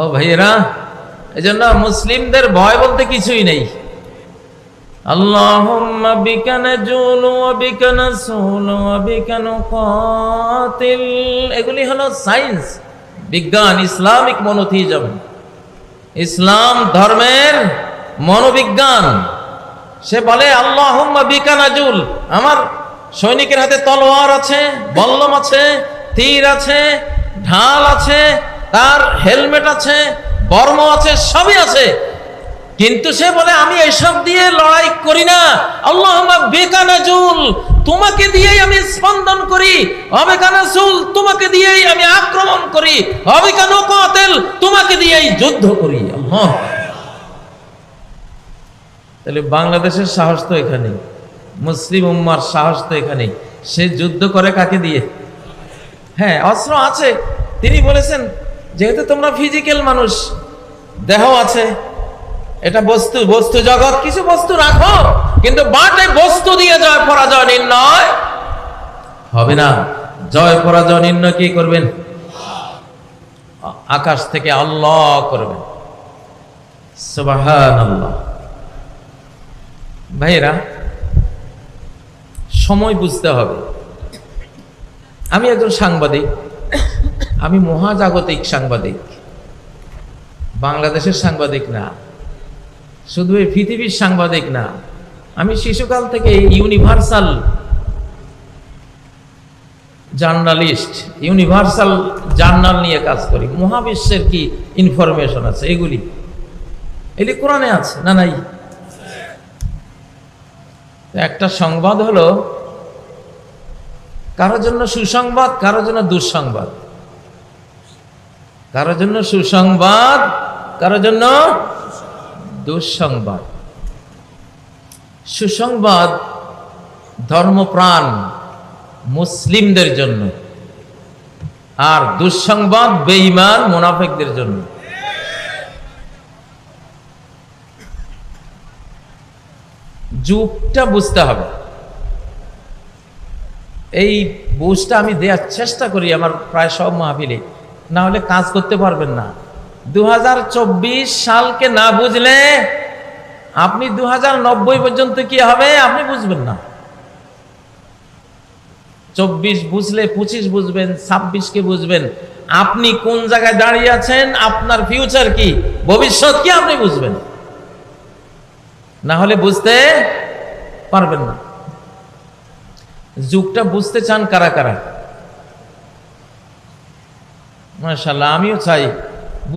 ও ভাইয়েরা, এজন্য মুসলিমদের ভয় বলতে কিছুই নেই। আল্লাহুম্মা বিকা নাজুলু ওয়া বিকা নাসুলু ওয়া বিকা নুকাতিল, এগুলি হলো সায়েন্স, বিজ্ঞান, ইসলামিক মনোথিজম, ইসলাম ধর্মের মনোবিজ্ঞান। সে বলে আল্লাহুম্মা বিকা নাজুল, আমার সৈনিকের হাতে তলোয়ার আছে, বল্লম আছে, তীর আছে, ঢাল আছে, তার হেলমেট আছে, বর্ম আছে, সবই আছে, কিন্তু সে বলে আমি এসব দিয়ে লড়াই করি না। আল্লাহুম্মা বিকা নাজুল, তোমাকে দিয়েই আমি স্পন্দন করি, অবিকা নাসুল, তোমাকে দিয়েই আমি আক্রমণ করি, অবিকা নুকাতিল, তোমাকে দিয়েই যুদ্ধ করি। আল্লাহ, তাহলে বাংলাদেশের সাহস তো এখানে, মুসলিম উম্মার সাহস তো এখানে। সে যুদ্ধ করে কাকে দিয়ে? হ্যাঁ, অস্ত্র আছে। তিনি বলেছেন যেহেতু তোমরা ফিজিক্যাল মানুষ, দেহ আছে, এটা বস্তু, বস্তু জগৎ, কিছু বস্তু রাখো, কিন্তু বাটে বস্তু দিয়ে জয় পরাজয় নির্ণয় হবে না। জয় পরাজয় নির্ণয় কি করবেন? আকাশ থেকে আল্লাহ করবেন। সুবহানাল্লাহ। ভাইরা, সময় বুঝতে হবে। আমি একজন সাংবাদিক, আমি মহাজাগতিক সাংবাদিক, বাংলাদেশের সাংবাদিক না, শুধু এই পৃথিবীর সাংবাদিক না। আমি শিশুকাল থেকে ইউনিভার্সাল জার্নালিস্ট, ইউনিভার্সাল জার্নাল নিয়ে কাজ করি। মহাবিশ্বের কি ইনফরমেশন আছে, এগুলি কোরআনে আছে না? নাই? একটা সংবাদ হলো কারোর জন্য সুসংবাদ, কারোর জন্য দুঃসংবাদ, কারোর জন্য সুসংবাদ, কারোর জন্য দুঃসংবাদ। সুসংবাদ ধর্মপ্রাণ মুসলিমদের জন্য, আর দুঃসংবাদ বেঈমান মুনাফিকদের জন্য। যুগটা বুঝতে হবে। এই বুঝটা আমি দেওয়ার চেষ্টা করি আমার প্রায় সব মাহফিলে, না হলে কাজ করতে পারবেন না। 2024 সালকে না বুঝলে আপনি 2090 পর্যন্ত কি হবে আপনি বুঝবেন না। 24 বুঝলে 25 বুঝবেন, 26কে বুঝবেন। আপনি কোন জায়গায় দাঁড়িয়ে আছেন, আপনার ফিউচার কি, ভবিষ্যৎ কি, আপনি বুঝবেন, না হলে বুঝতে পারবেন না। যুগটা বুঝতে চান কারা কারা? মাশাআল্লাহ, আমিও চাই।